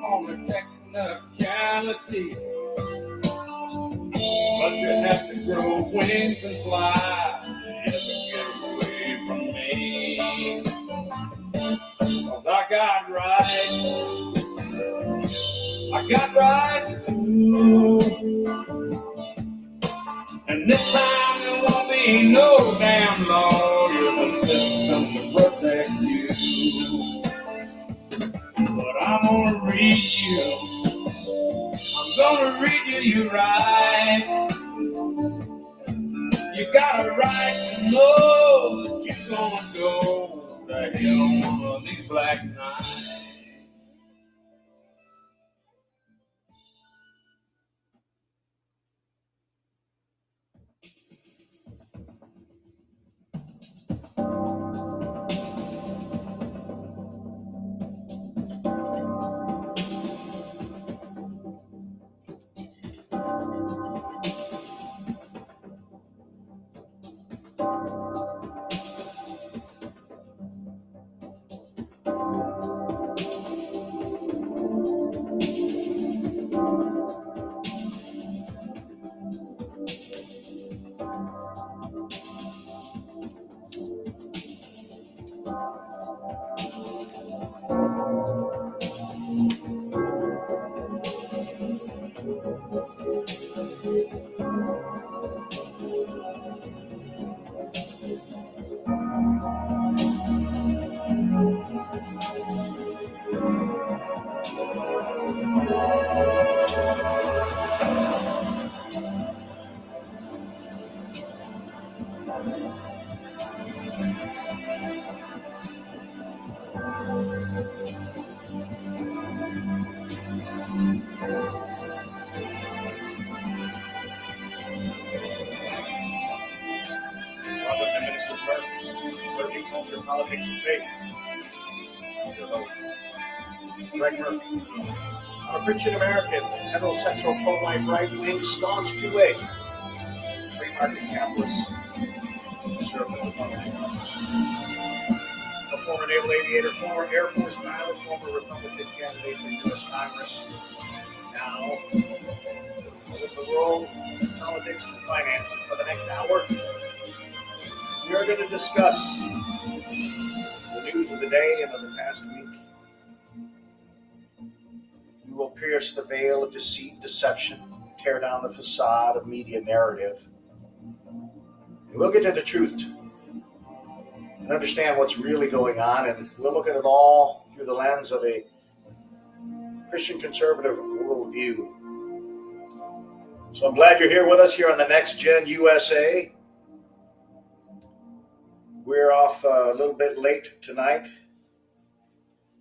on the technicality. But you have to grow wings and fly if you get away from me. 'Cause I got rights too. And this time there won't be no damn law. You're the system to protect you. But I'm gonna read you your rights. You got a right to know that you're gonna go to hell one of these black nights. Welcome to Minister Burke, Emerging Culture, Politics, and Faith. I'm your host, Greg Murphy. I'm a Christian American, heterosexual, pro-life, right-wing, staunch 2A, free market capitalist, conservative Republican. A former naval aviator, former Air Force pilot, former Republican candidate for U.S. Congress. Now, with the world, politics, and finance. And for the next hour, we are going to discuss the news of the day and of the past week. We will pierce the veil of deceit, deception, tear down the facade of media narrative. And we'll get to the truth and understand what's really going on. And we'll look at it all through the lens of a Christian conservative worldview. So I'm glad you're here with us here on the Next Gen USA. We're off a little bit late tonight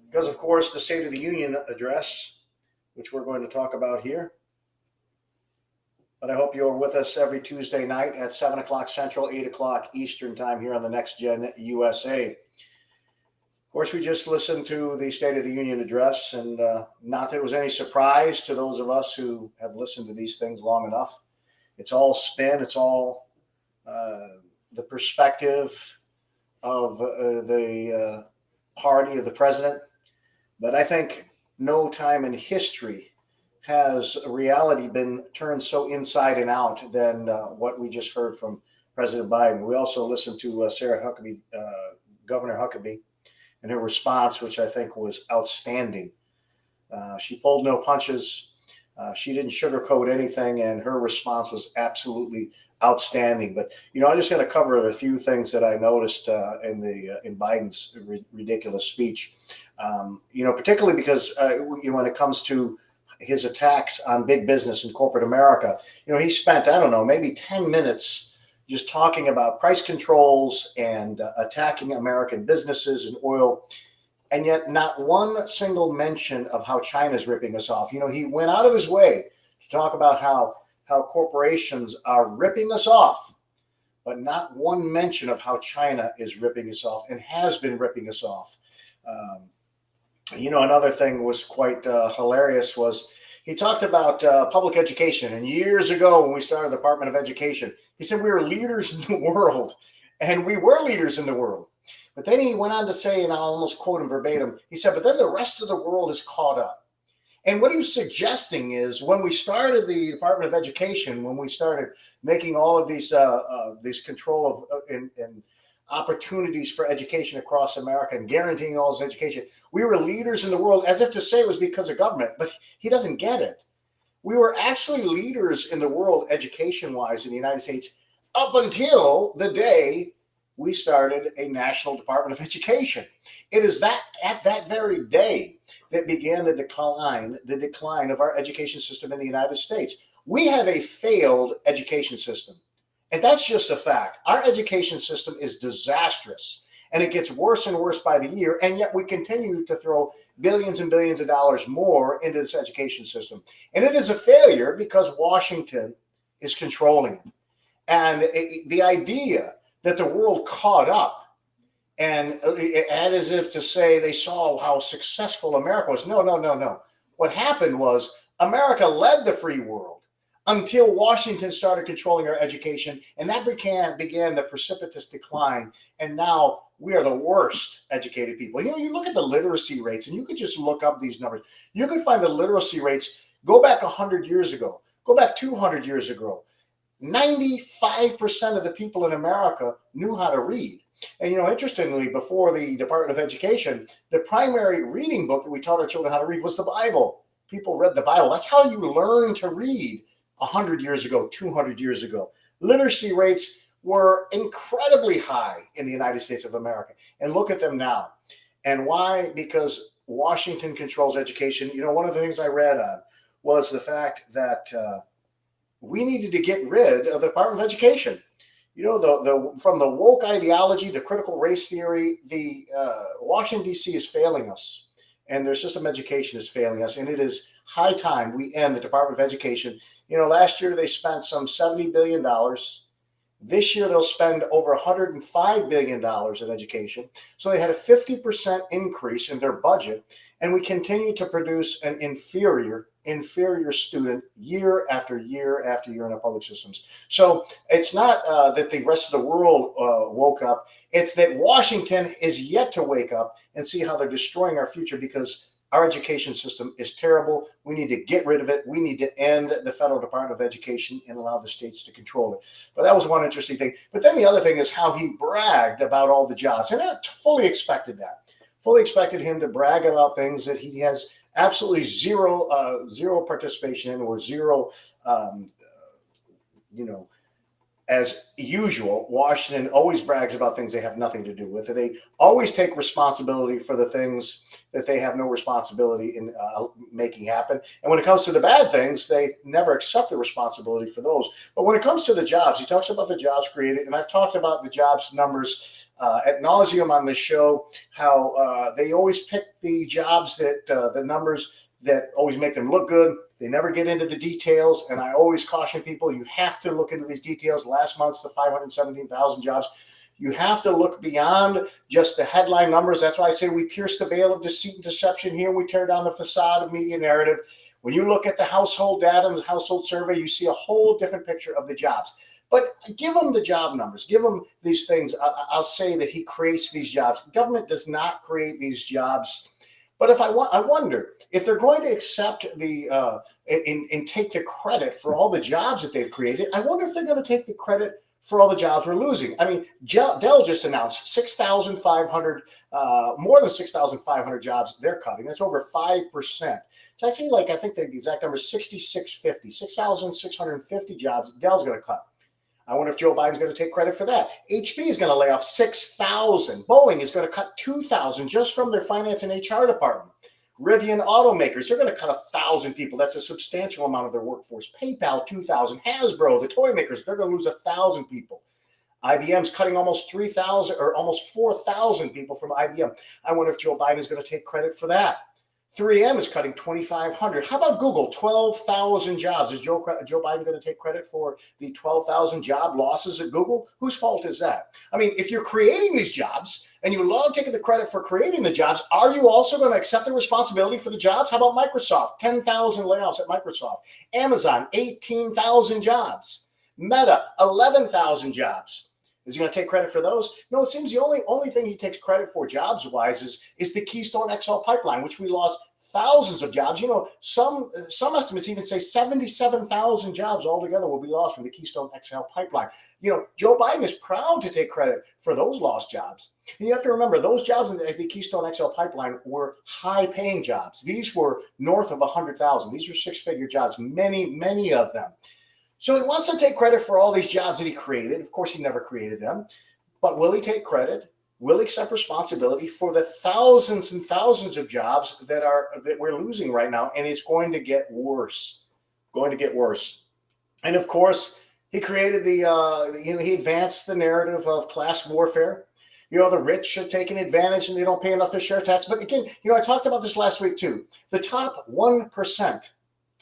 because, of course, the State of the Union address, which we're going to talk about here. But I hope you're with us every Tuesday night at 7 o'clock Central, 8 o'clock Eastern time here on the Next Gen USA. Of course, we just listened to the State of the Union address, and not that it was any surprise to those of us who have listened to these things long enough. It's all spin. It's all the perspective of the party of the president. But I think no time in history has reality been turned so inside and out than what we just heard from President Biden. We also listened to Sarah Huckabee, Governor Huckabee, and her response, which I think was outstanding. She pulled no punches. She didn't sugarcoat anything, and her response was absolutely outstanding. But I'm just going to cover a few things that I noticed in Biden's ridiculous speech. Particularly because when it comes to his attacks on big business and corporate America, he spent, I don't know, maybe 10 minutes just talking about price controls and attacking American businesses and oil. And yet not one single mention of how China's ripping us off. He went out of his way to talk about how corporations are ripping us off, but not one mention of how China is ripping us off and has been ripping us off. Another thing was quite hilarious was he talked about public education. And years ago when we started the Department of Education, he said we were leaders in the world, and we were leaders in the world. But then he went on to say, and I'll almost quote him verbatim, he said, but then the rest of the world is caught up. And what he was suggesting is when we started the Department of Education, when we started making all of these control of and opportunities for education across America and guaranteeing all this education, we were leaders in the world, as if to say it was because of government. But he doesn't get it. We were actually leaders in the world education-wise in the United States up until the day we started a national Department of Education. It is that at that very day that began the decline of our education system in the United States. We have a failed education system. And that's just a fact. Our education system is disastrous, and it gets worse and worse by the year, and yet we continue to throw billions and billions of dollars more into this education system. And it is a failure because Washington is controlling it. And the idea that the world caught up and as if to say they saw how successful America was. No, no, no, no. What happened was America led the free world until Washington started controlling our education, and that began the precipitous decline. And now we are the worst educated people. You know, you look at the literacy rates, and you could just look up these numbers. You could find the literacy rates, go back 100 years ago, go back 200 years ago. 95% of the people in America knew how to read. And, you know, interestingly, before the Department of Education, the primary reading book that we taught our children how to read was the Bible. People read the Bible. That's how you learn to read 100 years ago, 200 years ago. Literacy rates were incredibly high in the United States of America. And look at them now. And why? Because Washington controls education. You know, one of the things I read on was the fact that we needed to get rid of the Department of Education. You know, from the woke ideology, the critical race theory, the Washington, D.C. is failing us, and their system of education is failing us, and it is high time we end the Department of Education. You know, last year they spent some $70 billion. This year they'll spend over $105 billion in education. So they had a 50% increase in their budget, and we continue to produce an inferior student year after year after year in our public systems. So it's not that the rest of the world woke up. It's that Washington is yet to wake up and see how they're destroying our future, because our education system is terrible. We need to get rid of it. We need to end the federal Department of Education and allow the states to control it. But that was one interesting thing. But then the other thing is how he bragged about all the jobs. And I fully expected that. Fully expected him to brag about things that he has absolutely zero participation in, or zero, as usual. Washington always brags about things they have nothing to do with. They always take responsibility for the things that they have no responsibility in making happen. And when it comes to the bad things, they never accept the responsibility for those. But when it comes to the jobs, he talks about the jobs created. And I've talked about the jobs numbers ad nauseum on this show, how they always pick the jobs that the numbers that always make them look good. They never get into the details. And I always caution people, you have to look into these details. Last month's the 517,000 jobs. You have to look beyond just the headline numbers. That's why I say we pierce the veil of deceit and deception here. We tear down the facade of media narrative. When you look at the household data and the household survey, you see a whole different picture of the jobs. But give them the job numbers. Give them these things. I'll say that he creates these jobs. Government does not create these jobs. But I wonder if they're going to accept and take the credit for all the jobs that they've created. I wonder if they're going to take the credit for all the jobs we're losing. I mean, Dell just announced 6,500, more than 6,500 jobs they're cutting. That's over 5%. So I think the exact number is 6,650 jobs Dell's going to cut. I wonder if Joe Biden's going to take credit for that. HP is going to lay off 6,000. Boeing is going to cut 2,000 just from their finance and HR department. Rivian automakers, they're going to cut 1,000 people. That's a substantial amount of their workforce. PayPal, 2,000. Hasbro, the toy makers, they're going to lose 1,000 people. IBM's cutting almost 3,000 or almost 4,000 people from IBM. I wonder if Joe Biden is going to take credit for that. 3M is cutting 2,500. How about Google? 12,000 jobs. Is Joe Biden going to take credit for the 12,000 job losses at Google? Whose fault is that? I mean, if you're creating these jobs and you love taking the credit for creating the jobs, are you also going to accept the responsibility for the jobs? How about Microsoft? 10,000 layoffs at Microsoft. Amazon, 18,000 jobs. Meta, 11,000 jobs. Is he going to take credit for those? No, it seems the only thing he takes credit for jobs-wise is the Keystone XL pipeline, which we lost thousands of jobs. Some estimates even say 77,000 jobs altogether will be lost from the Keystone XL pipeline. Joe Biden is proud to take credit for those lost jobs. And you have to remember, those jobs in the Keystone XL pipeline were high-paying jobs. These were north of 100,000. These were six-figure jobs, many of them. So he wants to take credit for all these jobs that he created. Of course, he never created them. But will he take credit? Will he accept responsibility for the thousands and thousands of jobs that we're losing right now? And it's going to get worse. And of course, he created he advanced the narrative of class warfare. The rich are taking advantage and they don't pay enough for share tax. But again, I talked about this last week too. The top 1%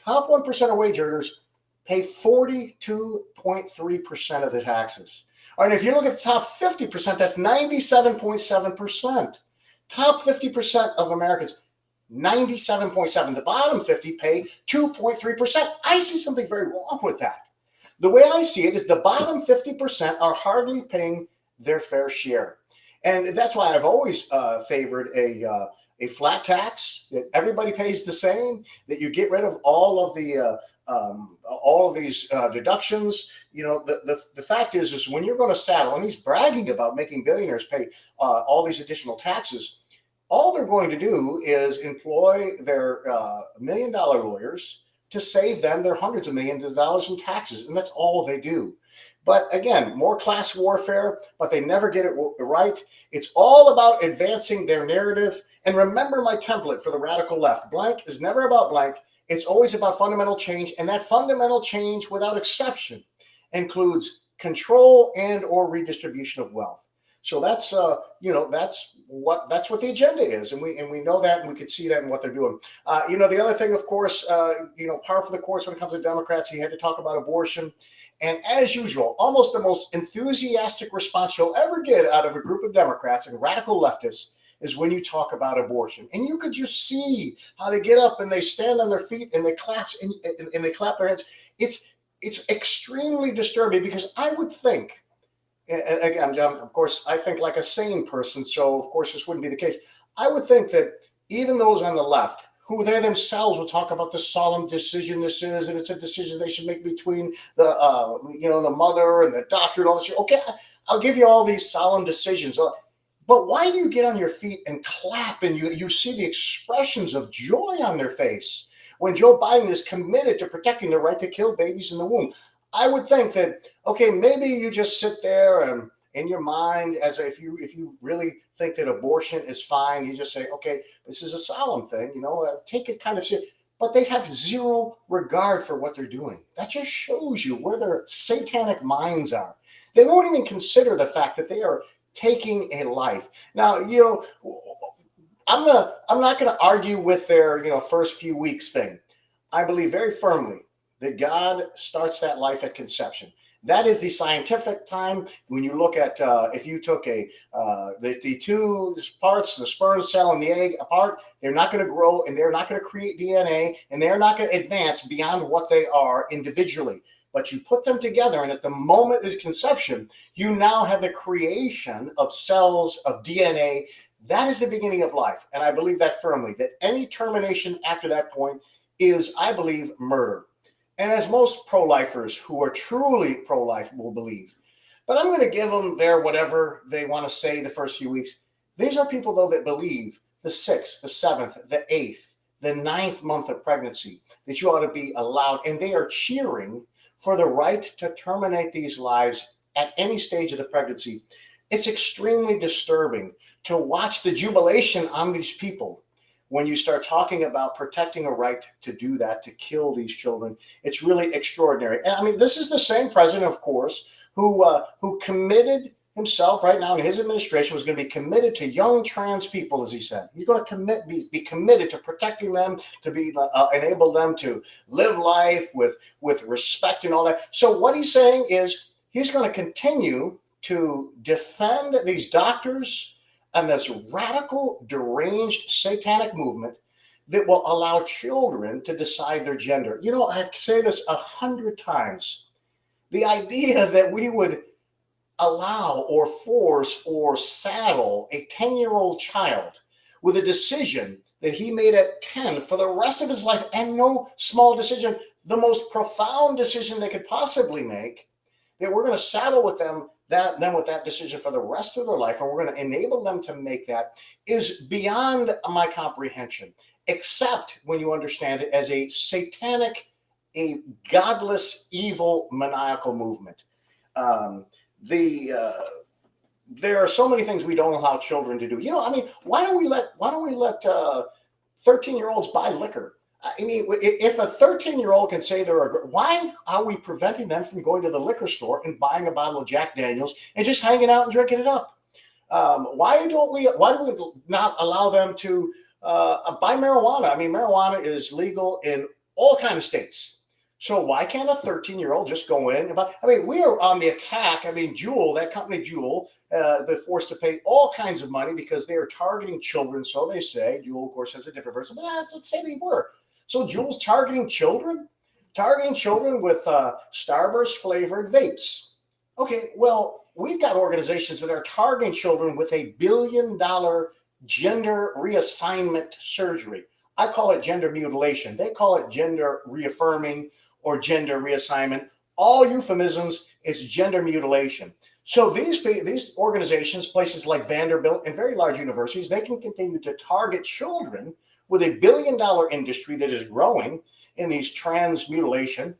of wage earners pay 42.3% of the taxes. All right, if you look at the top 50%, that's 97.7%. Top 50% of Americans, 97.7%. The bottom 50 pay 2.3%. I see something very wrong with that. The way I see it is the bottom 50% are hardly paying their fair share. And that's why I've always favored a flat tax, that everybody pays the same, that you get rid of all of these deductions. The fact is when you're going to saddle, and he's bragging about making billionaires pay all these additional taxes, all they're going to do is employ their $1 million lawyers to save them their hundreds of millions of dollars in taxes, and that's all they do. But again, more class warfare, but they never get it right. It's all about advancing their narrative. And remember my template for the radical left. Blank is never about blank. It's always about fundamental change, and that fundamental change, without exception, includes control and or redistribution of wealth. So that's what the agenda is, and we know that, and we can see that in what they're doing. The other thing, of course, par for the course when it comes to Democrats, he had to talk about abortion, and as usual, almost the most enthusiastic response you'll ever get out of a group of Democrats and radical leftists is when you talk about abortion. And you could just see how they get up and they stand on their feet and they clap and they clap their hands. It's extremely disturbing, because I would think, and again, of course, I think like a sane person, so of course this wouldn't be the case. I would think that even those on the left, who they themselves will talk about the solemn decision this is, and it's a decision they should make between the mother and the doctor and all this. Okay, I'll give you all these solemn decisions. But why do you get on your feet and clap, and you see the expressions of joy on their face when Joe Biden is committed to protecting the right to kill babies in the womb? I would think that, okay, maybe you just sit there and in your mind, as if you really think that abortion is fine, you just say, okay, this is a solemn thing, take it kind of serious. But they have zero regard for what they're doing. That just shows you where their satanic minds are. They won't even consider the fact that they are taking a life. Now, I'm not going to argue with their first few weeks thing. I believe very firmly that God starts that life at conception. That is the scientific time. When you look at if you took the two parts, the sperm cell and the egg apart, they're not going to grow, and they're not going to create DNA, and they're not going to advance beyond what they are individually. But you put them together, and at the moment of conception, you now have the creation of cells, of DNA. That is the beginning of life. And I believe that firmly, that any termination after that point is, I believe, murder. And as most pro-lifers who are truly pro-life will believe. But I'm going to give them their whatever they want to say the first few weeks. These are people, though, that believe the 6th, the 7th, the 8th, the 9th month of pregnancy, that you ought to be allowed. And they are cheering for the right to terminate these lives at any stage of the pregnancy. It's extremely disturbing to watch the jubilation on these people when you start talking about protecting a right to do that, to kill these children. It's really extraordinary. And I mean, this is the same president, of course, who committed himself right now in his administration, was going to be committed to young trans people, as he said. He's going to be committed to protecting them, to be enable them to live life with respect and all that. So what he's saying is he's going to continue to defend these doctors and this radical, deranged, satanic movement that will allow children to decide their gender. I say this 100 times. The idea that we would allow or force or saddle a 10-year-old child with a decision that he made at 10 for the rest of his life, and no small decision, the most profound decision they could possibly make, that we're going to saddle with them with that decision for the rest of their life, and we're going to enable them to make that, is beyond my comprehension, except when you understand it as a satanic, a godless, evil, maniacal movement. There are so many things we don't allow children to do. I mean, why don't we let 13-year-olds buy liquor? I mean, if a 13-year-old can say why are we preventing them from going to the liquor store and buying a bottle of Jack Daniels and just hanging out and drinking it up? Why do we not allow them to buy marijuana? I mean, marijuana is legal in all kinds of states. So why can't a 13-year-old just go in and buy? I mean, we are on the attack. I mean, Juul, that company Juul, been forced to pay all kinds of money because they are targeting children. So they say. Juul, of course, has a different version. But let's say they were. So Juul's targeting children with Starburst flavored vapes. Okay, well, we've got organizations that are targeting children with $1 billion gender reassignment surgery. I call it gender mutilation. They call it gender reaffirming or gender reassignment. All euphemisms, it's gender mutilation. So these organizations, places like Vanderbilt and very large universities, they can continue to target children with $1 billion industry that is growing in these trans mutilation.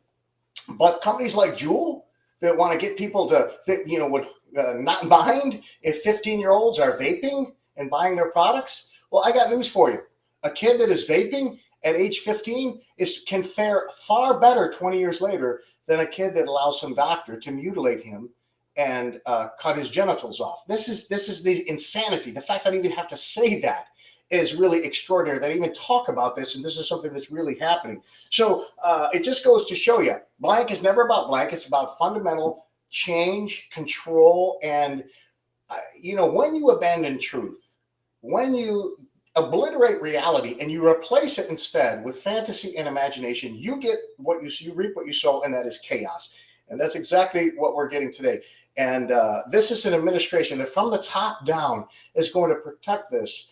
But companies like Juul that want to get people to, would not mind if 15-year-olds are vaping and buying their products. Well, I got news for you. A kid that is vaping at age 15 can fare far better 20 years later than a kid that allows some doctor to mutilate him and cut his genitals off. This is the insanity. The fact that I even have to say that is really extraordinary, that I even talk about this, and this is something that's really happening. So it just goes to show you, blank is never about blank. It's about fundamental change, control, and when you abandon truth, when you obliterate reality and you replace it instead with fantasy and imagination, you get you reap what you sow, and that is chaos. And that's exactly what we're getting today. And this is an administration that from the top down is going to protect this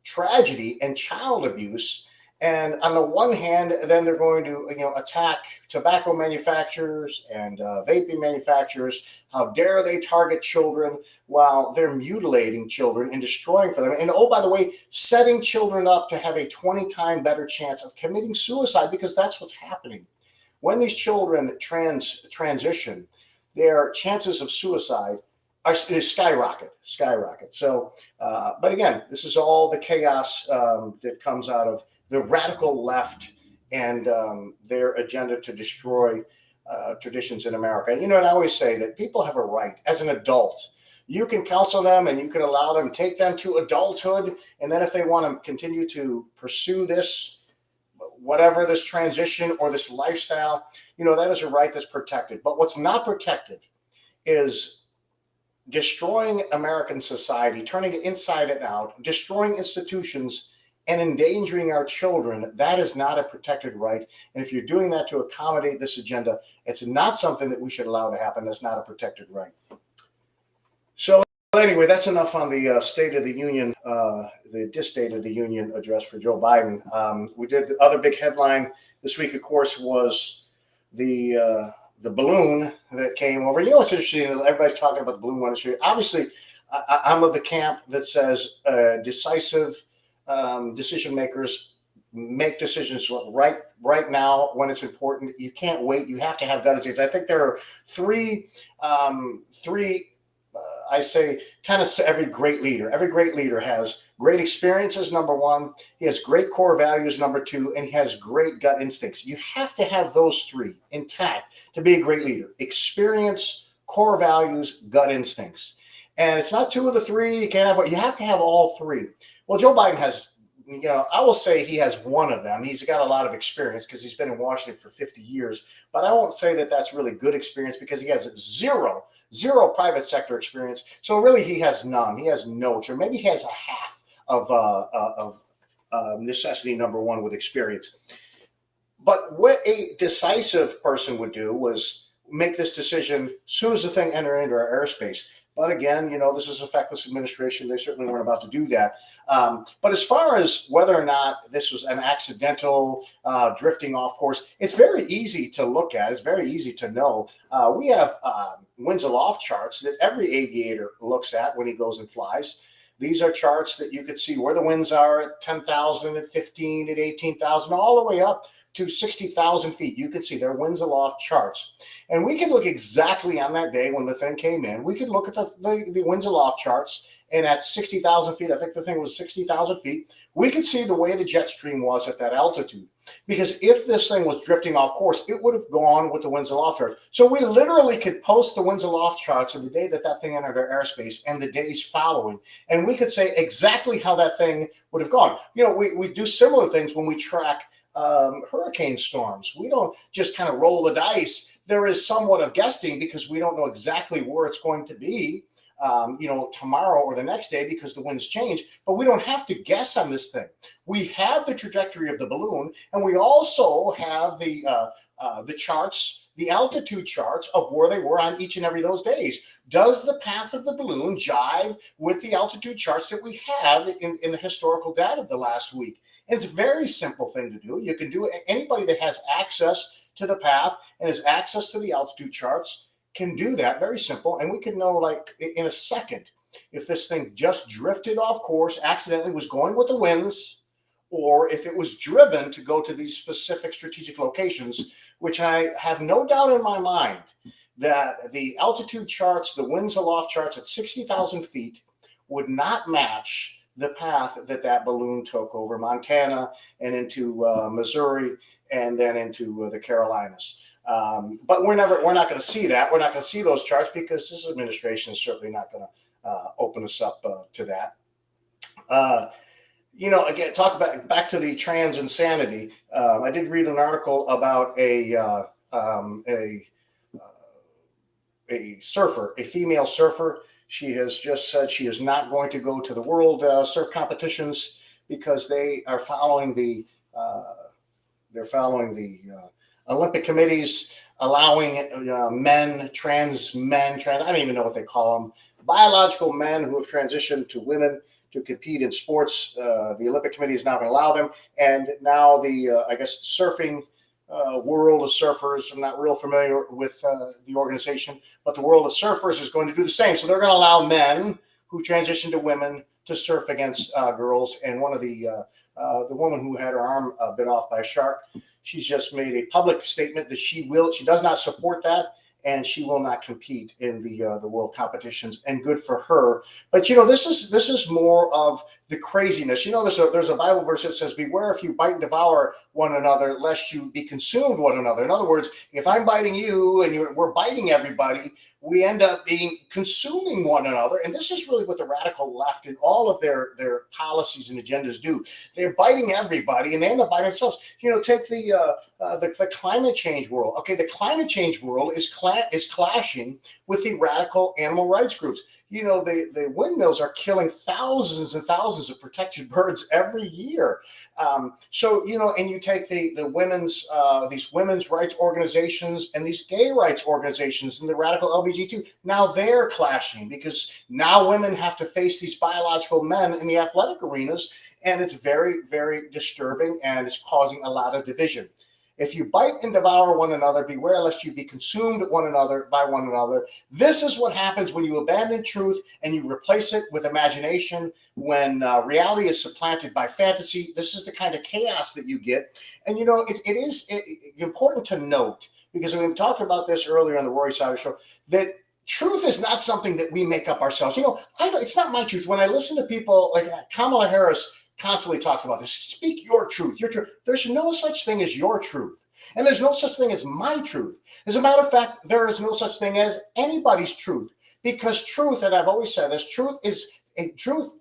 tragedy and child abuse. And on the one hand, then they're going to attack tobacco manufacturers and vaping manufacturers. How dare they target children while they're mutilating children and destroying for them. And oh, by the way, setting children up to have a 20-time better chance of committing suicide, because that's what's happening. When these children transition, their chances of suicide skyrocket. So, but again, this is all the chaos that comes out of the radical left and their agenda to destroy traditions in America. And I always say that people have a right as an adult. You can counsel them and you can allow them, take them to adulthood. And then if they want to continue to pursue this, whatever this transition or this lifestyle, that is a right that's protected. But what's not protected is destroying American society, turning it inside and out, destroying institutions, and endangering our children. That is not a protected right. And if you're doing that to accommodate this agenda, it's not something that we should allow to happen. That's not a protected right. So anyway, that's enough on the State of the Union, the State of the Union address for Joe Biden. We did the other big headline this week, of course, was the balloon that came over. What's interesting? Everybody's talking about the balloon industry. Obviously, I'm of the camp that says decisive decision makers make decisions right now when it's important. You can't wait. You have to have gut instincts. I think there are three I say tenets to every great leader. Every great leader has great experiences, number one. He has great core values, number two, and he has great gut instincts. You have to have those three intact to be a great leader. Experience, core values, gut instincts. And it's not two of the three. You can't have, you have to have all three. Well, Joe Biden has, I will say he has one of them. He's got a lot of experience because he's been in Washington for 50 years. But I won't say that that's really good experience because he has zero private sector experience. So really he has none. He has no experience. Maybe he has a half of necessity number one with experience. But what a decisive person would do make this decision as soon as the thing entered into our airspace. But again, this is a feckless administration. They certainly weren't about to do that. But as far as whether or not this was an accidental drifting off course, it's very easy to look at. It's very easy to know. We have winds aloft charts that every aviator looks at when he goes and flies. These are charts that you could see where the winds are at 10,000, at 15, at 18,000, all the way up to 60,000 feet. You can see they're winds aloft charts. And we can look exactly on that day when the thing came in. We could look at the winds aloft charts, and at 60,000 feet, I think the thing was 60,000 feet, we could see the way the jet stream was at that altitude. Because if this thing was drifting off course, it would have gone with the winds aloft charts. So we literally could post the winds aloft charts of the day that that thing entered our airspace and the days following. And we could say exactly how that thing would have gone. We do similar things when we track hurricane storms. We don't just kind of roll the dice. There is somewhat of guessing because we don't know exactly where it's going to be, tomorrow or the next day because the winds change. But we don't have to guess on this thing. We have the trajectory of the balloon, and we also have the charts, the altitude charts of where they were on each and every of those days. Does the path of the balloon jive with the altitude charts that we have in the historical data of the last week? And it's a very simple thing to do. You can do it. Anybody that has access to the path and has access to the altitude charts can do that. Very simple. And we can know, like, in a second, if this thing just drifted off course, accidentally was going with the winds, or if it was driven to go to these specific strategic locations, which I have no doubt in my mind that the altitude charts, the winds aloft charts at 60,000 feet would not match the path that balloon took over Montana and into Missouri and then into the Carolinas. But we're not going to see that. We're not going to see those charts because this administration is certainly not going to open us up to that. Again, talk about back to the trans insanity. I did read an article about a surfer, a female surfer. She has just said she is not going to go to the world surf competitions because they are following the Olympic committees allowing trans men, I don't even know what they call them, biological men who have transitioned to women to compete in sports. The Olympic Committee is now going to allow them, and now the surfing world of surfers. I'm not real familiar with the organization, but the world of surfers is going to do the same. So they're going to allow men who transition to women to surf against girls. And one of the woman who had her arm bit off by a shark, she's just made a public statement that she does not support that, and she will not compete in the world competitions. And good for her. But this is more of the craziness. There's a Bible verse that says, "Beware if you bite and devour one another, lest you be consumed one another." In other words, if I'm biting you and we're biting everybody, we end up consuming one another. And this is really what the radical left and all of their policies and agendas do. They're biting everybody, and they end up biting themselves. Take the climate change world. Okay, the climate change world is clashing with the radical animal rights groups. The windmills are killing thousands and thousands of protected birds every year. And you take the women's these women's rights organizations and these gay rights organizations and the radical LGBTQ. Now they're clashing because now women have to face these biological men in the athletic arenas, and it's very, very disturbing, and it's causing a lot of division. If you bite and devour one another, beware lest you be consumed by one another. This is what happens when you abandon truth and you replace it with imagination, when reality is supplanted by fantasy. This is the kind of chaos that you get. And, it is important to note, because we talked about this earlier on the Rory Sauter Show, that truth is not something that we make up ourselves. It's not my truth. When I listen to people like Kamala Harris, constantly talks about this. Speak your truth. Your truth. There's no such thing as your truth. And there's no such thing as my truth. As a matter of fact, there is no such thing as anybody's truth. Because truth, and I've always said this, truth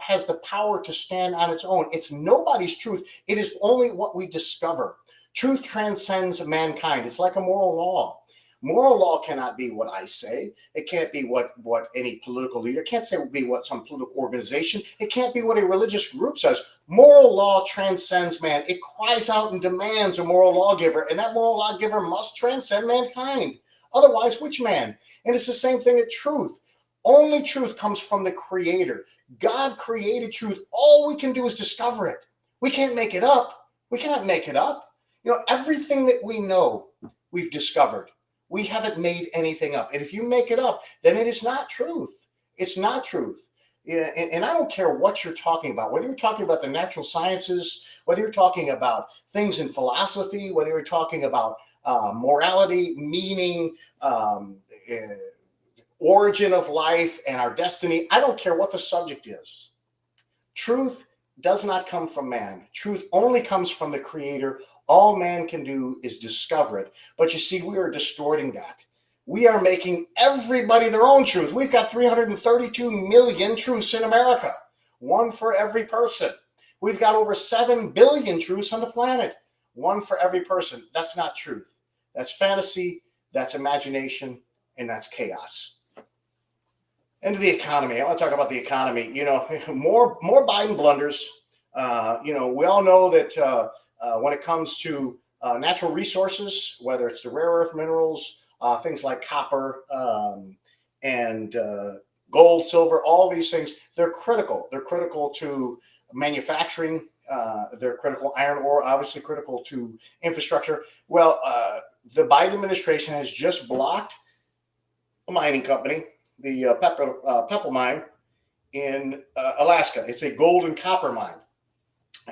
has the power to stand on its own. It's nobody's truth. It is only what we discover. Truth transcends mankind. It's like a moral law. Moral law cannot be what I say. It can't be what any political leader can't say. It will be what some political organization. It can't be what a religious group says. Moral law transcends man. It cries out and demands a moral lawgiver, and that moral lawgiver must transcend mankind. Otherwise, which man? And it's the same thing at truth. Only truth comes from the Creator. God created truth. All we can do is discover it. We can't make it up. We cannot make it up. Everything that we know, we've discovered. We haven't made anything up. And if you make it up, then it is not truth. It's not truth. Yeah, and I don't care what you're talking about, whether you're talking about the natural sciences, whether you're talking about things in philosophy, whether you're talking about morality, meaning, origin of life, and our destiny. I don't care what the subject is. Truth does not come from man. Truth only comes from the Creator. All man can do is discover it. But you see, we are distorting that. We are making everybody their own truth. We've got 332 million truths in America, one for every person. We've got over 7 billion truths on the planet, one for every person. That's not truth. That's fantasy, that's imagination, and that's chaos. Into the economy. I want to talk about the economy. More Biden blunders. We all know that when it comes to natural resources, whether it's the rare earth minerals, things like copper and gold, silver, all these things, they're critical. They're critical to manufacturing. They're critical. Iron ore, obviously critical to infrastructure. Well, the Biden administration has just blocked a mining company, the Pepper mine in Alaska. It's a gold and copper mine.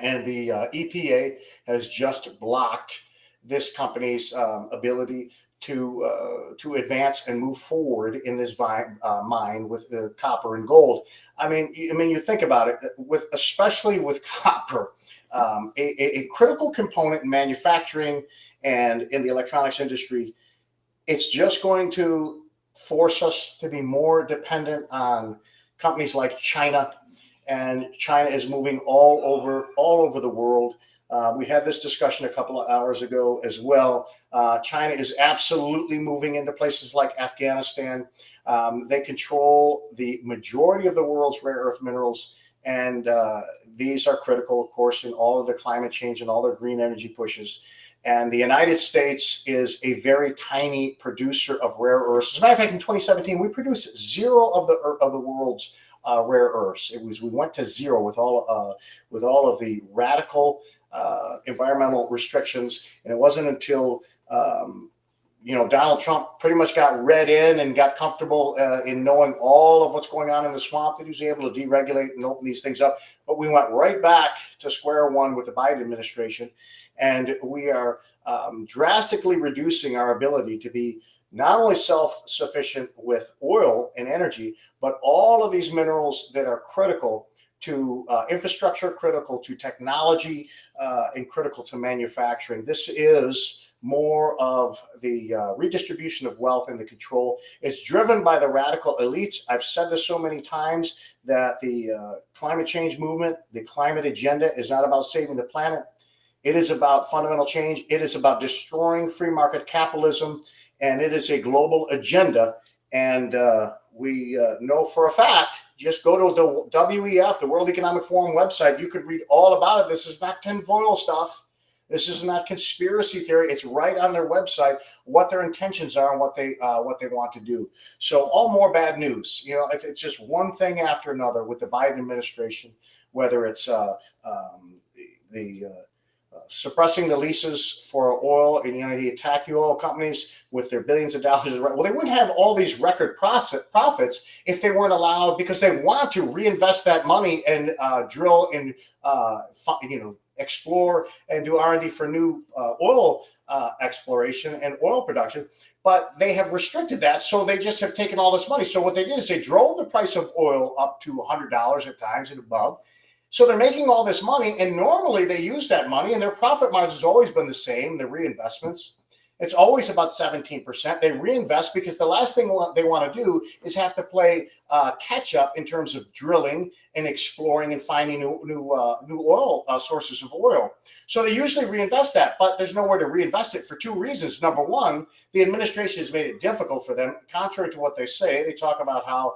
And the EPA has just blocked this company's ability to advance and move forward in this mine with the copper and gold. I mean, you think about it, especially with copper, a critical component in manufacturing and in the electronics industry. It's just going to force us to be more dependent on companies like China. And China is moving all over the world. We had this discussion a couple of hours ago as well. China is absolutely moving into places like Afghanistan. They control the majority of the world's rare earth minerals, and these are critical, of course, in all of the climate change and all their green energy pushes. And the United States is a very tiny producer of rare earths. As a matter of fact, in 2017, we produced 0 of the world's rare earths. We went to 0 with all of the radical environmental restrictions, and it wasn't until Donald Trump pretty much got read in and got comfortable in knowing all of what's going on in the swamp that he was able to deregulate and open these things up. But we went right back to square one with the Biden administration, and we are drastically reducing our ability to be not only self-sufficient with oil and energy, but all of these minerals that are critical to infrastructure, critical to technology, and critical to manufacturing. This is more of the redistribution of wealth and the control. It's driven by the radical elites. I've said this so many times that the climate change movement, the climate agenda, is not about saving the planet. It is about fundamental change. It is about destroying free market capitalism, and it is a global agenda. And we know for a fact, just go to the WEF, the World Economic Forum website. You could read all about it. This is not tinfoil stuff. This is not conspiracy theory. It's right on their website what their intentions are and what they want to do. So all more bad news. It's just one thing after another with the Biden administration, whether it's suppressing the leases for oil, and he attacked the oil companies with their billions of dollars. Well, they wouldn't have all these record profits if they weren't allowed, because they want to reinvest that money and drill and explore and do R&D for new oil exploration and oil production. But they have restricted that, so they just have taken all this money. So what they did is they drove the price of oil up to $100 at times and above. So they're making all this money, and normally they use that money, and their profit margin has always been the same, the reinvestments. It's always about 17%. They reinvest because the last thing they want to do is have to play catch up in terms of drilling and exploring and finding new oil sources of oil. So they usually reinvest that, but there's nowhere to reinvest it for 2 reasons. Number one, the administration has made it difficult for them. Contrary to what they say, they talk about how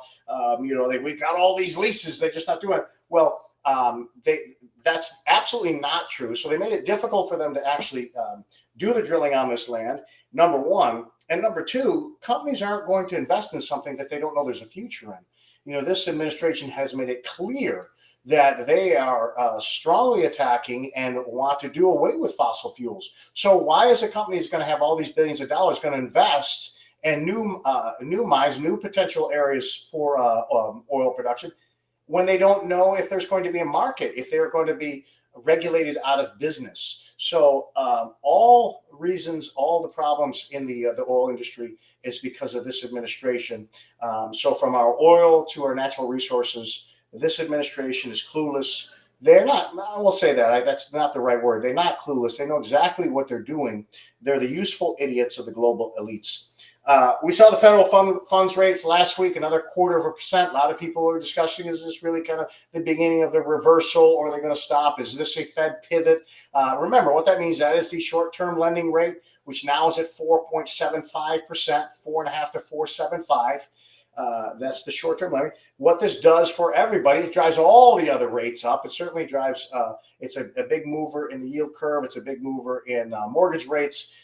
we've got all these leases, they're just not doing it. Well, that's absolutely not true. So they made it difficult for them to actually do the drilling on this land, number one. And number two, companies aren't going to invest in something that they don't know there's a future in. This administration has made it clear that they are strongly attacking and want to do away with fossil fuels. So why is a company that's going to have all these billions of dollars going to invest in new mines, new potential areas for oil production, when they don't know if there's going to be a market, if they're going to be regulated out of business? So all reasons, all the problems in the oil industry is because of this administration. So from our oil to our natural resources, this administration is clueless. They're not, I will say that, that's not the right word. They're not clueless. They know exactly what they're doing. They're the useful idiots of the global elites. We saw the federal funds rates last week, another 0.25%. A lot of people are discussing, is this really kind of the beginning of the reversal, or are they going to stop? Is this a Fed pivot? Remember, what that means, that is the short-term lending rate, which now is at 4.75%, 4.5 to 4.75. That's the short-term lending. What this does for everybody, it drives all the other rates up. It certainly drives, it's a big mover in the yield curve. It's a big mover in mortgage rates.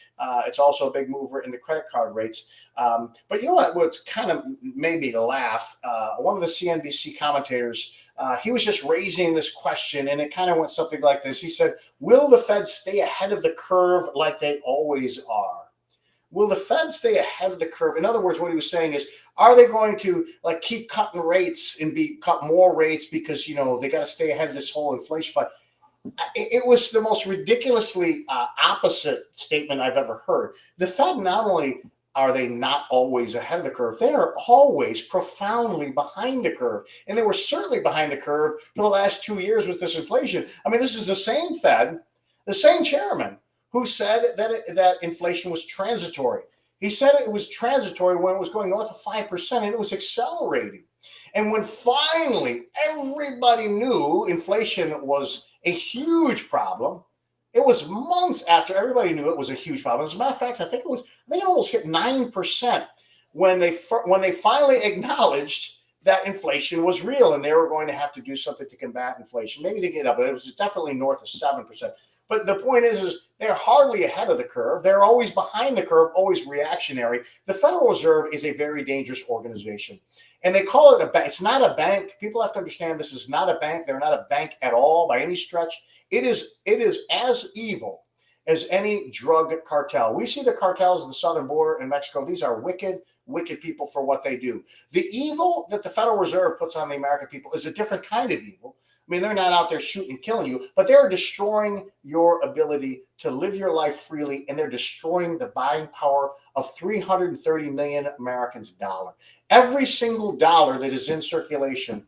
It's also a big mover in the credit card rates. But you know what's kind of made me laugh? One of the CNBC commentators, he was just raising this question, and it kind of went something like this. He said, will the Fed stay ahead of the curve like they always are? Will the Fed stay ahead of the curve? In other words, what he was saying is, are they going to keep cutting rates and cut more rates because, they got to stay ahead of this whole inflation fight? It was the most ridiculously opposite statement I've ever heard. The Fed, not only are they not always ahead of the curve, they are always profoundly behind the curve. And they were certainly behind the curve for the last 2 years with this inflation. I mean, this is the same Fed, the same chairman who said that inflation was transitory. He said it was transitory when it was going north of 5%, and it was accelerating. And when finally everybody knew inflation was a huge problem, it was months after everybody knew it was a huge problem. As a matter of fact, I think it almost hit 9% when they finally acknowledged that inflation was real and they were going to have to do something to combat inflation, maybe to get up. It was definitely north of 7%. But the point is they're hardly ahead of the curve. They're always behind the curve, always reactionary. The Federal Reserve is a very dangerous organization. And they call it a bank. It's not a bank. People have to understand this is not a bank. They're not a bank at all by any stretch. It is as evil as any drug cartel. We see the cartels at the southern border in Mexico. These are wicked, wicked people for what they do. The evil that the Federal Reserve puts on the American people is a different kind of evil. I mean, they're not out there shooting and killing you, but they're destroying your ability to live your life freely, and they're destroying the buying power of 330 million Americans' dollar. Every single dollar that is in circulation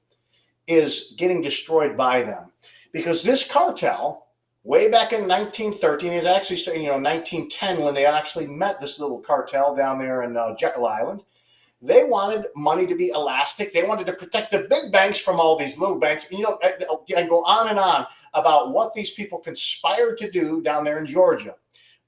is getting destroyed by them, because this cartel, way back in 1913, is actually 1910 when they actually met, this little cartel down there in Jekyll Island. They wanted money to be elastic. They wanted to protect the big banks from all these little banks. And, I go on and on about what these people conspired to do down there in Georgia.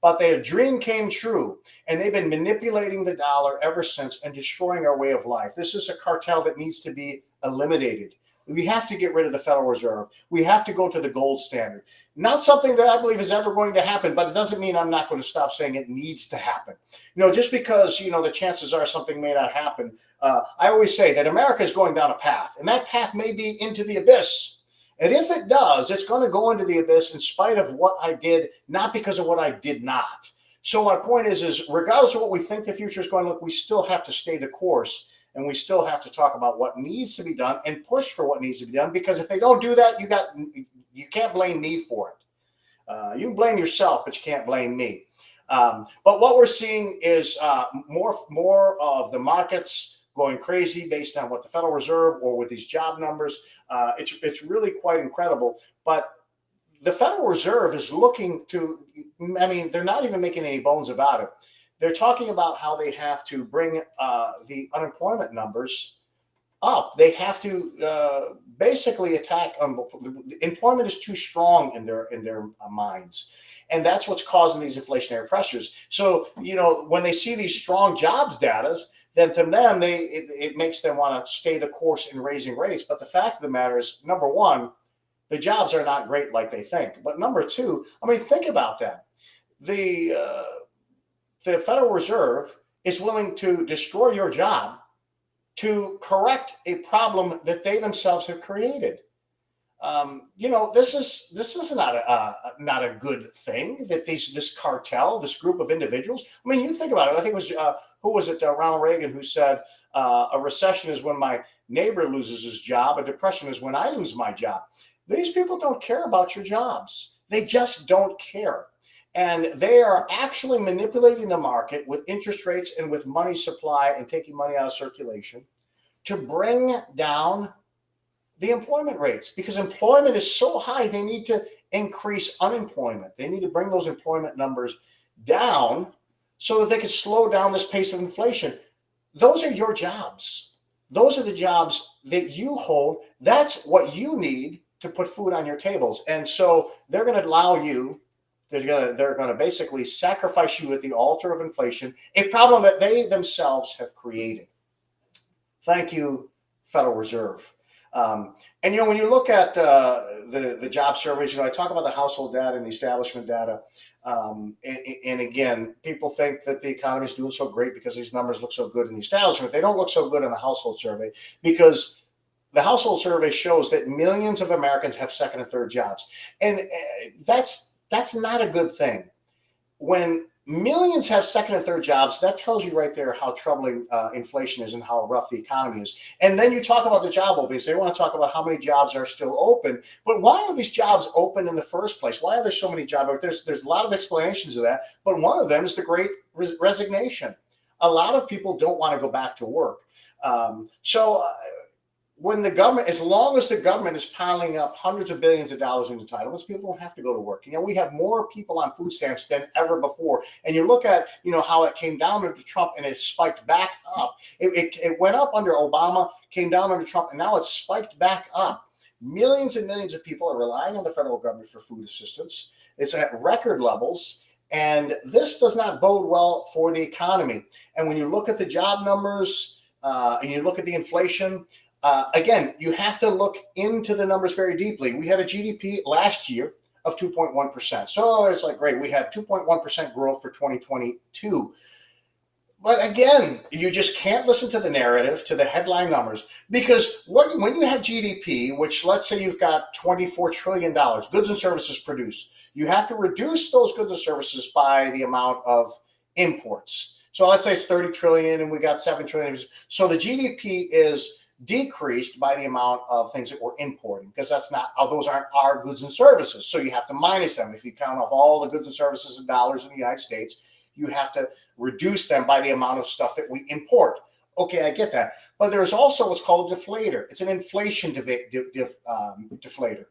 But their dream came true, and they've been manipulating the dollar ever since and destroying our way of life. This is a cartel that needs to be eliminated. We have to get rid of the Federal Reserve. We have to go to the gold standard. Not something that I believe is ever going to happen, but it doesn't mean I'm not going to stop saying it needs to happen. Just because, the chances are something may not happen. I always say that America is going down a path, and that path may be into the abyss. And if it does, it's going to go into the abyss in spite of what I did, not because of what I did not. So my point is regardless of what we think the future is going to look, we still have to stay the course. And we still have to talk about what needs to be done and push for what needs to be done. Because if they don't do that, you can't blame me for it. You can blame yourself, but you can't blame me. But what we're seeing is more of the markets going crazy based on what the Federal Reserve or with these job numbers. It's really quite incredible. But the Federal Reserve is looking to, they're not even making any bones about it. They're talking about how they have to bring the unemployment numbers up. They have to basically attack. Employment is too strong in their minds, and that's what's causing these inflationary pressures. So when they see these strong jobs data, then to them it makes them want to stay the course in raising rates. But the fact of the matter is, number one, the jobs are not great like they think. But number two, think about that. The Federal Reserve is willing to destroy your job to correct a problem that they themselves have created. This is not a good thing that this cartel, this group of individuals. I mean, you think about it. I think it was who was it? Ronald Reagan, who said a recession is when my neighbor loses his job. A depression is when I lose my job. These people don't care about your jobs. They just don't care. And they are actually manipulating the market with interest rates and with money supply and taking money out of circulation to bring down the employment rates, because employment is so high. They need to increase unemployment. They need to bring those employment numbers down so that they can slow down this pace of inflation. Those are your jobs. Those are the jobs that you hold. That's what you need to put food on your tables. And so they're going to allow you, they're going to basically sacrifice you at the altar of inflation, a problem that they themselves have created. Thank you, Federal Reserve. And when you look at the job surveys, I talk about the household data and the establishment data. And again, people think that the economy is doing so great because these numbers look so good in the establishment. They don't look so good in the household survey, because the household survey shows that millions of Americans have second and third jobs. And that's not a good thing. When millions have second and third jobs, that tells you right there how troubling inflation is and how rough the economy is. And then you talk about the job openings. They want to talk about how many jobs are still open. But why are these jobs open in the first place? Why are there so many jobs? There's a lot of explanations of that. But one of them is the Great Resignation. A lot of people don't want to go back to work. When the government, as long as the government is piling up hundreds of billions of dollars in entitlements, people don't have to go to work. We have more people on food stamps than ever before. And you look at, how it came down under Trump and it spiked back up. It went up under Obama, came down under Trump, and now it's spiked back up. Millions and millions of people are relying on the federal government for food assistance. It's at record levels. And this does not bode well for the economy. And when you look at the job numbers and you look at the inflation, again, you have to look into the numbers very deeply. We had a GDP last year of 2.1%. So it's like, great, we had 2.1% growth for 2022. But again, you just can't listen to the narrative, to the headline numbers, because when you have GDP, which let's say you've got $24 trillion, goods and services produced, you have to reduce those goods and services by the amount of imports. So let's say it's 30 trillion and we got 7 trillion. So the GDP is decreased by the amount of things that we're importing, because those aren't our goods and services. So you have to minus them. If you count off all the goods and services in dollars in the United States, you have to reduce them by the amount of stuff that we import. Okay, I get that. But there's also what's called a deflator. It's an inflation deflator.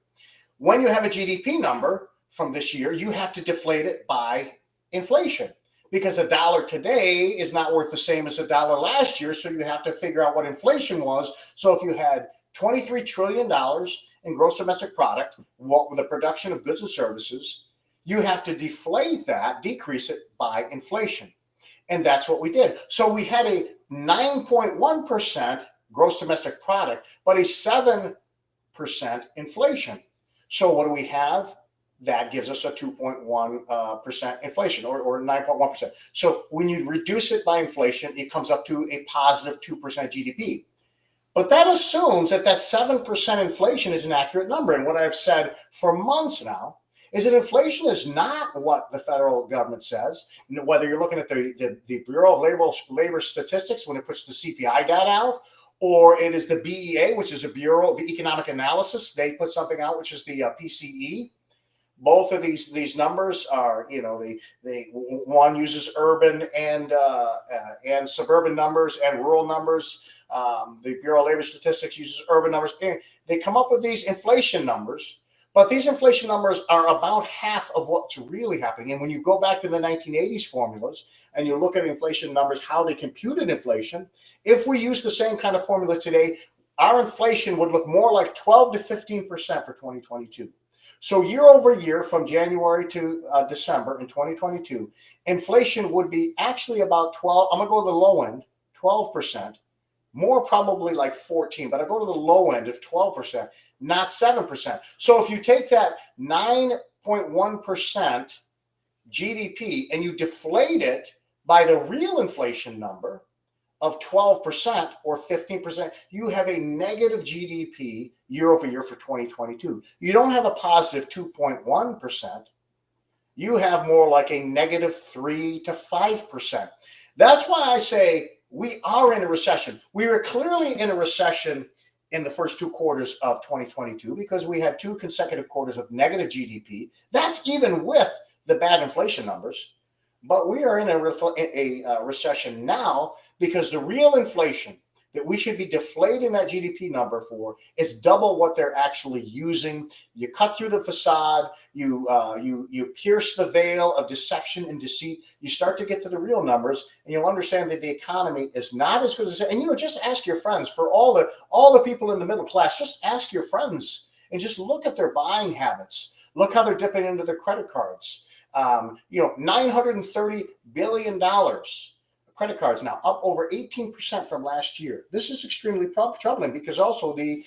When you have a GDP number from this year, you have to deflate it by inflation, because a dollar today is not worth the same as a dollar last year. So you have to figure out what inflation was. So if you had $23 trillion in gross domestic product, with the production of goods and services, you have to deflate that, decrease it by inflation. And that's what we did. So we had a 9.1% gross domestic product, but a 7% inflation. So what do we have? That gives us a 2.1% inflation, or 9.1%. So when you reduce it by inflation, it comes up to a positive 2% GDP. But that assumes that 7% inflation is an accurate number. And what I've said for months now is that inflation is not what the federal government says. Whether you're looking at the Bureau of Labor Statistics when it puts the CPI data out, or it is the BEA, which is a Bureau of Economic Analysis. They put something out, which is the PCE. Both of these numbers are, one uses urban and suburban numbers and rural numbers. The Bureau of Labor Statistics uses urban numbers. And they come up with these inflation numbers, but these inflation numbers are about half of what's really happening. And when you go back to the 1980s formulas and you look at inflation numbers, how they computed inflation, if we use the same kind of formula today, our inflation would look more like 12 to 15% for 2022. So year over year, from January to December in 2022, inflation would be actually about 12. I'm going to go to the low end, 12%, more probably like 14, but I go to the low end of 12%, not 7%. So if you take that 9.1% GDP and you deflate it by the real inflation number of 12% or 15%, you have a negative GDP year over year for 2022. You don't have a positive 2.1%. You have more like a negative 3 to 5%. That's why I say we are in a recession. We were clearly in a recession in the first 2 quarters of 2022 because we had 2 consecutive quarters of negative GDP. That's even with the bad inflation numbers. But we are in a recession now because the real inflation that we should be deflating that GDP number for is double what they're actually using. You cut through the facade, you pierce the veil of deception and deceit. You start to get to the real numbers, and you'll understand that the economy is not as good as. And just ask your friends. For all the people in the middle class, just ask your friends and just look at their buying habits. Look how they're dipping into their credit cards. $930 billion credit cards now, up over 18% from last year. This is extremely troubling because also the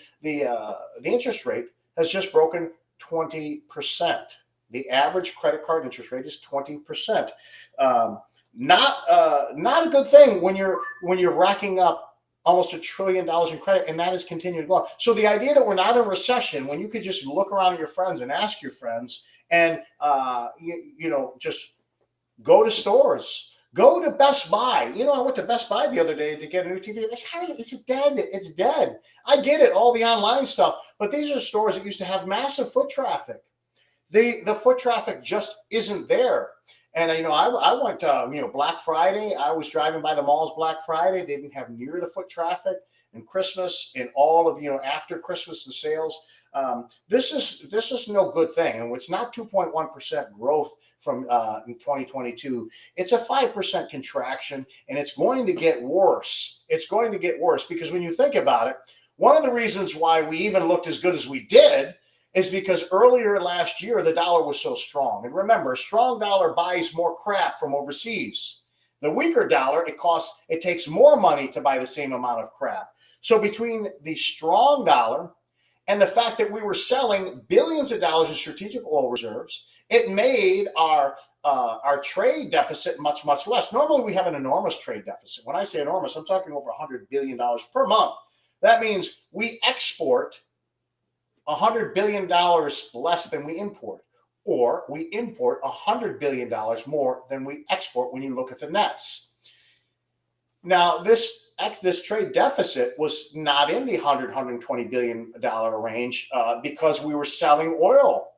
interest rate has just broken 20%. The average credit card interest rate is 20%. Not a good thing when you're racking up almost $1 trillion in credit, and that has continued to go up. So the idea that we're not in recession, when you could just look around at your friends and ask your friends, and just go to stores, go to Best Buy. I went to Best Buy the other day to get a new TV. It's dead. It's dead. I get it, all the online stuff, but these are stores that used to have massive foot traffic. The foot traffic just isn't there. And I went Black Friday. I was driving by the malls Black Friday. They didn't have near the foot traffic. And Christmas and all of after Christmas the sales. This is no good thing, and it's not 2.1% growth from in 2022. It's a 5% contraction, and it's going to get worse. It's going to get worse because when you think about it, one of the reasons why we even looked as good as we did is because earlier last year the dollar was so strong. And remember, a strong dollar buys more crap from overseas. The weaker dollar, it takes more money to buy the same amount of crap. So between the strong dollar and the fact that we were selling billions of dollars in strategic oil reserves, it made our trade deficit much, much less. Normally, we have an enormous trade deficit. When I say enormous, I'm talking over $100 billion per month. That means we export $100 billion less than we import, or we import $100 billion more than we export when you look at the nets. Now, this trade deficit was not in the $120 billion range because we were selling oil.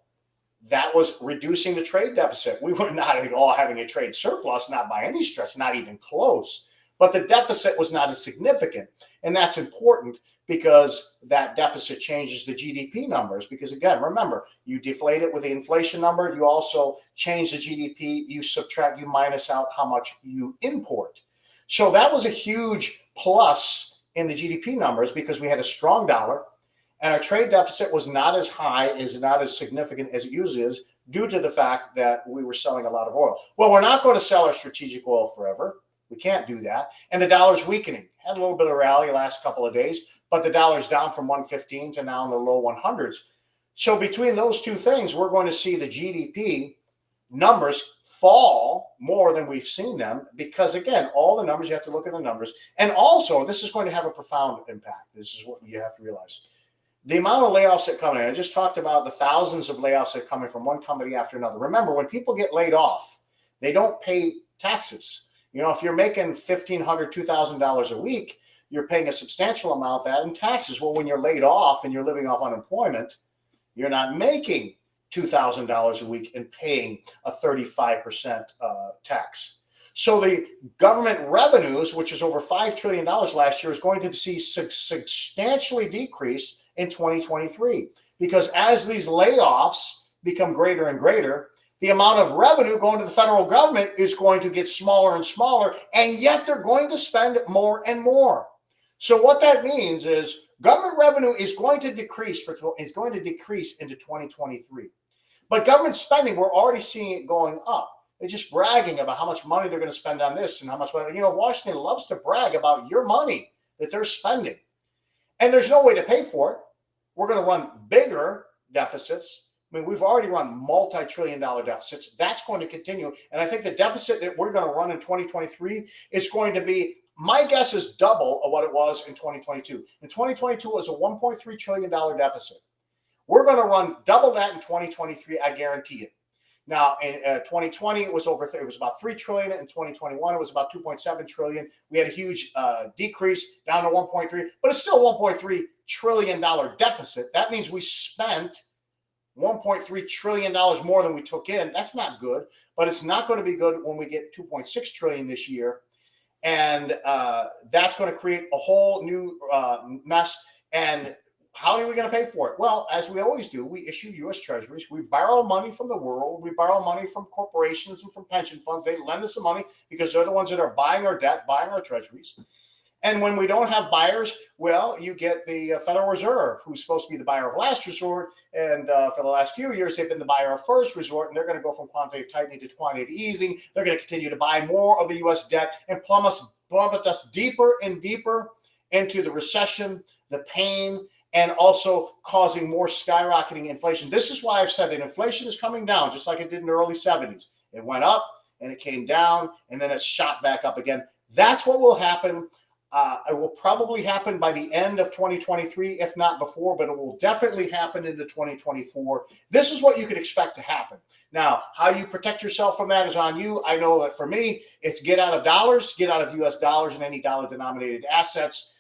That was reducing the trade deficit. We were not at all having a trade surplus, not by any stretch, not even close. But the deficit was not as significant. And that's important because that deficit changes the GDP numbers. Because again, remember, you deflate it with the inflation number. You also change the GDP. You subtract, you minus out how much you import. So that was a huge plus in the GDP numbers because we had a strong dollar and our trade deficit was not as high, not as significant as it usually is due to the fact that we were selling a lot of oil. Well, we're not going to sell our strategic oil forever. We can't do that. And the dollar's weakening. Had a little bit of rally last couple of days, but the dollar's down from 115 to now in the low 100s. So between those two things, we're going to see the GDP numbers fall more than we've seen them because, again, all the numbers, you have to look at the numbers. And also, this is going to have a profound impact. This is what you have to realize. The amount of layoffs that come in, I just talked about the thousands of layoffs that are coming from one company after another. Remember, when people get laid off, they don't pay taxes. If you're making $1,500, $2,000 a week, you're paying a substantial amount of that in taxes. Well, when you're laid off and you're living off unemployment, you're not making $2,000 a week and paying a 35% tax. So the government revenues, which is over $5 trillion last year, is going to see substantially decreased in 2023 because as these layoffs become greater and greater, the amount of revenue going to the federal government is going to get smaller and smaller, and yet they're going to spend more and more. So what that means is government revenue is going to decrease into 2023. But government spending, we're already seeing it going up. They're just bragging about how much money they're going to spend on this and how much money. Washington loves to brag about your money that they're spending. And there's no way to pay for it. We're going to run bigger deficits I mean, we've already run multi-trillion-dollar deficits. That's going to continue. And I think the deficit that we're going to run in 2023 is going to be, my guess is double of what it was in 2022. In 2022, it was a $1.3 trillion deficit. We're going to run double that in 2023. I guarantee it. Now, in 2020, it was about 3 trillion. In 2021, it was about 2.7 trillion. We had a huge decrease down to 1.3, but it's still $1.3 trillion deficit. That means we spent $1.3 trillion more than we took in. That's not good, but it's not going to be good when we get 2.6 trillion this year. And that's going to create a whole new mess. And how are we going to pay for it? Well, as we always do, we issue U.S. Treasuries. We borrow money from the world. We borrow money from corporations and from pension funds. They lend us the money because they're the ones that are buying our debt, buying our treasuries. And when we don't have buyers, well, you get the Federal Reserve, who's supposed to be the buyer of last resort. And for the last few years, they've been the buyer of first resort. And they're going to go from quantitative tightening to quantitative easing. They're going to continue to buy more of the U.S. debt and plummet us deeper and deeper into the recession, the pain, and also causing more skyrocketing inflation. This is why I've said that inflation is coming down, just like it did in the early 70s. It went up and it came down, and then it shot back up again. That's what will happen. It will probably happen by the end of 2023, if not before, but it will definitely happen into 2024. This is what you could expect to happen. Now, how you protect yourself from that is on you. I know that for me, it's get out of dollars, get out of U.S. dollars and any dollar-denominated assets,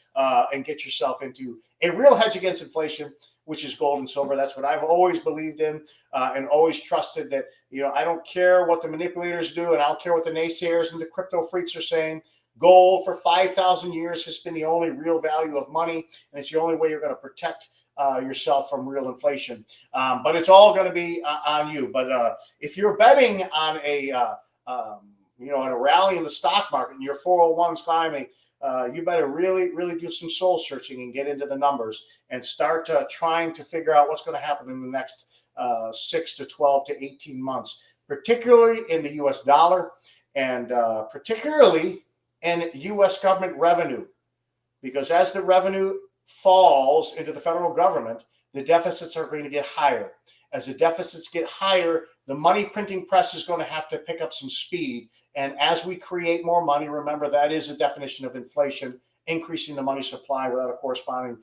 and get yourself into a real hedge against inflation, which is gold and silver. That's what I've always believed in and always trusted that, I don't care what the manipulators do, and I don't care what the naysayers and the crypto freaks are saying. Gold for 5,000 years has been the only real value of money, and it's the only way you're going to protect yourself from real inflation. But it's all going to be on you. But if you're betting on on a rally in the stock market and your 401's climbing, you better really, really do some soul searching and get into the numbers and start trying to figure out what's going to happen in the next 6 to 12 to 18 months, particularly in the U.S. dollar and particularly in U.S. government revenue, because as the revenue falls into the federal government, the deficits are going to get higher. As the deficits get higher, the money printing press is going to have to pick up some speed. And as we create more money, remember that is a definition of inflation, increasing the money supply without a corresponding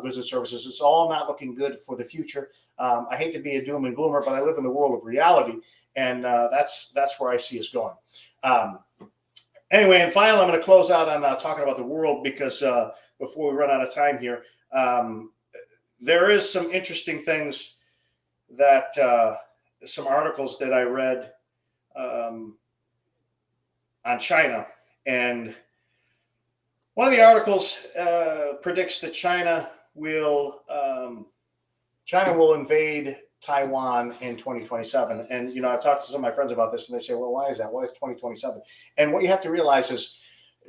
goods and services. It's all not looking good for the future. I hate to be a doom and gloomer, but I live in the world of reality, and that's where I see us going. Anyway, and finally, I'm going to close out on talking about the world because before we run out of time here, there is some interesting things that some articles that I read on China. And one of the articles predicts that China will invade Taiwan in 2027. And, I've talked to some of my friends about this, and they say, well, why is that? Why is 2027? And what you have to realize is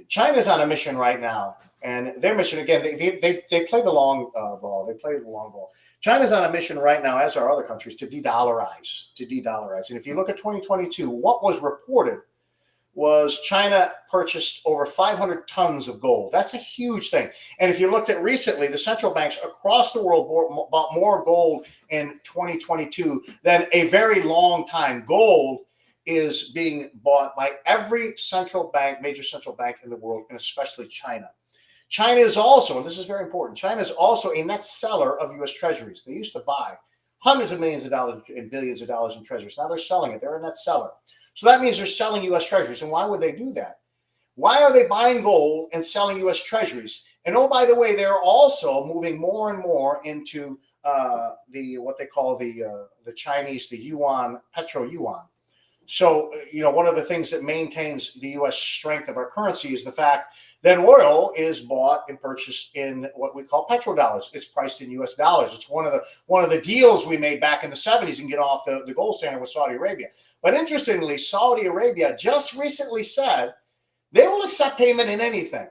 China's on a mission right now. And their mission, again, they play the long ball. They play the long ball. China's on a mission right now, as are other countries, to de-dollarize. And if you look at 2022, what was reported was China purchased over 500 tons of gold. That's a huge thing. And if you looked at recently, the central banks across the world bought more gold in 2022 than a very long time. Gold is being bought by every major central bank in the world, and especially China. China is also, and this is very important, China is also a net seller of U.S. treasuries. They used to buy hundreds of millions of dollars and billions of dollars in treasuries. Now they're selling it. They're a net seller. So that means they're selling U.S. treasuries. And why would they do that? Why are they buying gold and selling U.S. treasuries? And oh, by the way, they're also moving more and more into what they call the Chinese, the yuan, petro yuan. So, one of the things that maintains the U.S. strength of our currency is the fact that oil is bought and purchased in what we call petrodollars. It's priced in U.S. dollars. It's one of the deals we made back in the 70s and get off the gold standard with Saudi Arabia. But interestingly, Saudi Arabia just recently said they will accept payment in anything.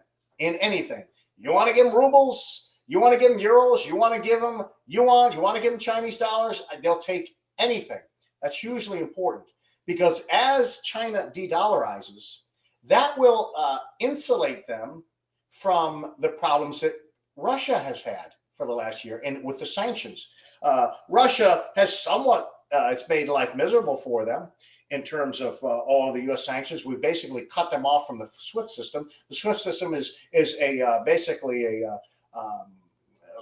You want to give them rubles? You want to give them euros? You want to give them yuan? You want to give them Chinese dollars? They'll take anything. That's hugely important. Because as China de-dollarizes, that will insulate them from the problems that Russia has had for the last year, and with the sanctions. Russia has somewhat, it's made life miserable for them in terms of all of the U.S. sanctions. We basically cut them off from the SWIFT system. The SWIFT system is basically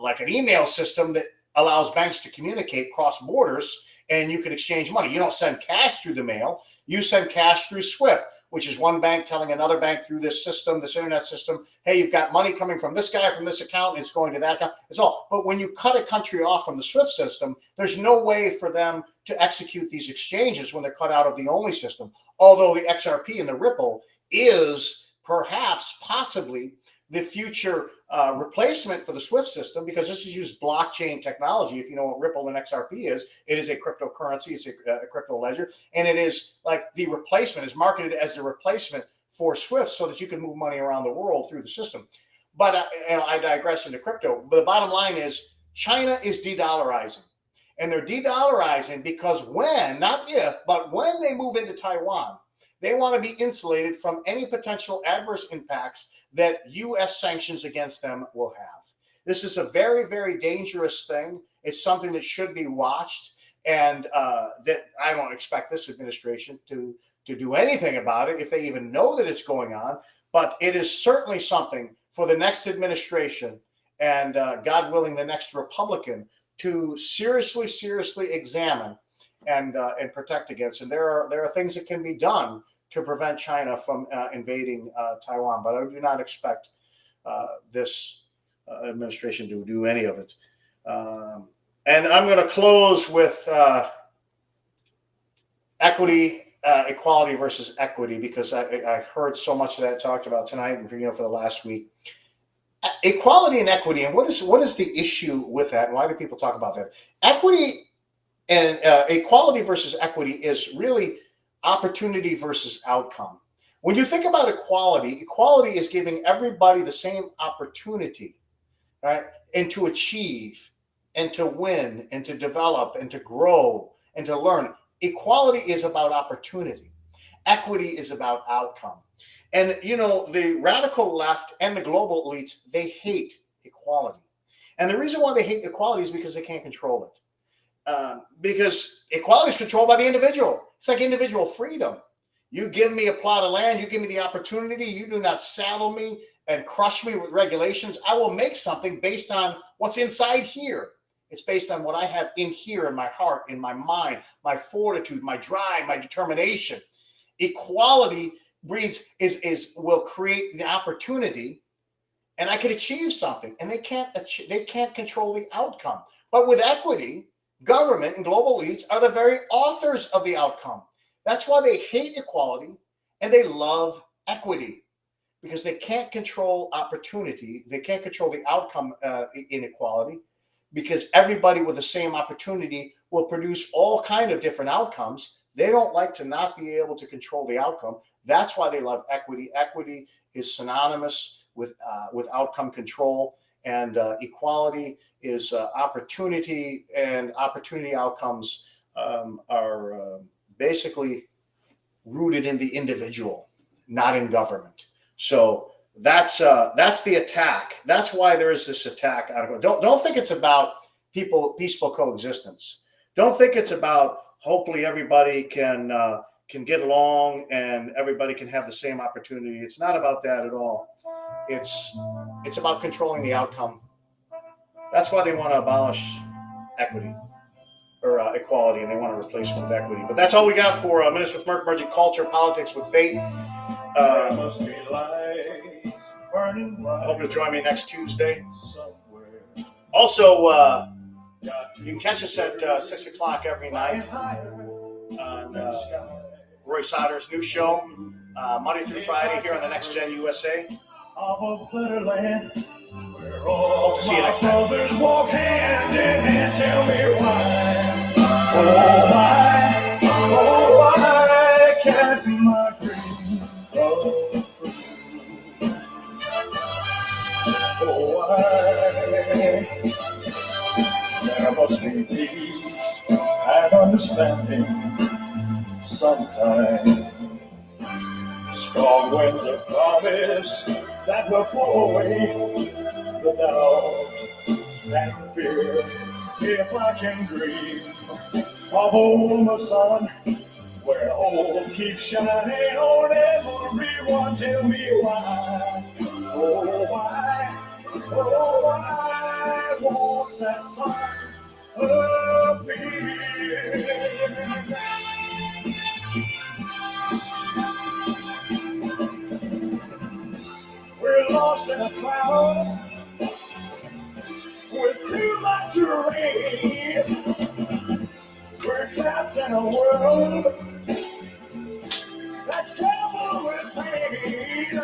like an email system that allows banks to communicate cross borders, and you can exchange money. You don't send cash through the mail. You send cash through SWIFT, which is one bank telling another bank through this system, this internet system, hey, you've got money coming from this guy, from this account, and it's going to that account. It's all. But when you cut a country off from the SWIFT system, there's no way for them to execute these exchanges when they're cut out of the only system. Although the XRP and the Ripple is perhaps, possibly, the future replacement for the SWIFT system, because this is used blockchain technology. If you know what Ripple and XRP is, it is a cryptocurrency, it's a crypto ledger, and it is like the replacement, is marketed as the replacement for SWIFT so that you can move money around the world through the system. But I digress into crypto. But the bottom line is China is de-dollarizing. And they're de-dollarizing because when, not if, but when they move into Taiwan, they want to be insulated from any potential adverse impacts that U.S. sanctions against them will have. This is a very, very dangerous thing. It's something that should be watched, and that I don't expect this administration to do anything about it if they even know that it's going on. But it is certainly something for the next administration and, God willing, the next Republican to seriously examine and protect against. And there are things that can be done to prevent China from invading Taiwan. But I do not expect this administration to do any of it. And I'm going to close with equality versus equity, because I heard so much of that talked about tonight and for the last week. Equality and equity, and what is the issue with that? And why do people talk about that? Equity and equality versus equity is really opportunity versus outcome. When you think about equality is giving everybody the same opportunity, right? And to achieve, and to win, and to develop, and to grow, and to learn. Equality is about opportunity. Equity is about outcome. And, the radical left and the global elites, they hate equality. And the reason why they hate equality is because they can't control it. Because equality is controlled by the individual. It's like individual freedom. You give me a plot of land, you give me the opportunity, you do not saddle me and crush me with regulations. I will make something based on what's inside here. It's based on what I have in here, in my heart, in my mind, my fortitude, my drive, my determination. Equality will create the opportunity, and I could achieve something, and they can't control the outcome. But with equity, government and global elites are the very authors of the outcome. That's why they hate equality and they love equity, because they can't control opportunity. They can't control the outcome in equality, because everybody with the same opportunity will produce all kind of different outcomes. They don't like to not be able to control the outcome. That's why they love equity. Equity is synonymous with outcome control. And equality is opportunity, and opportunity outcomes are basically rooted in the individual, not in government. So that's the attack. That's why there is this attack. Don't think it's about peaceful coexistence. Don't think it's about hopefully everybody can get along and everybody can have the same opportunity. It's not about that at all. It's about controlling the outcome. That's why they want to abolish equity or equality, and they want to replace it with equity. But that's all we got for Minutes with Merck, merging culture, politics with faith. I hope you'll join me next Tuesday. Also, you can catch us at 6 o'clock every night on Roy Sauter's new show, Monday through Friday here on the Next Gen USA. Hope to see you next time. Brothers walk hand in hand, tell me why. Why can't my dream come true? Why? There must be peace and understanding sometime. Strong winds of promise that will blow away the doubt. and fear. If I can dream of home, a sun where hope keeps shining on everyone. Tell me why, oh why, oh why won't that sun appear? We're lost in a cloud with too much rain. We're trapped in a world that's troubled with pain.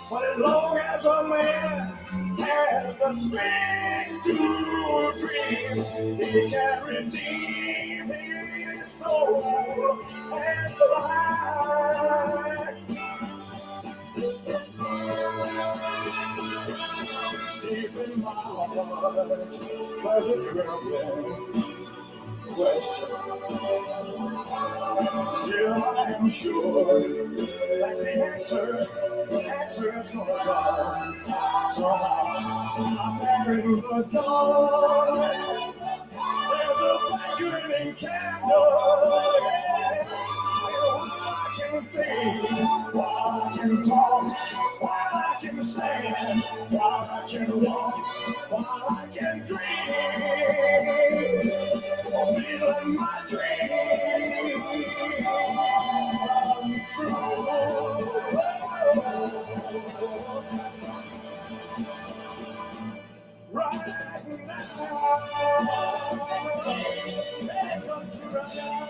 But as long as a man has the strength to dream, he can redeem his soul and survive. Deep in my heart, there's a trembling question. Still, I am sure that the answer is gonna come somehow. I'm there in the dark. There's a flickering candle. Yeah. While I can think, while I can talk, while I can stand, while I can walk, while I can dream, I'm feeling my dream true. Right now, come true right now.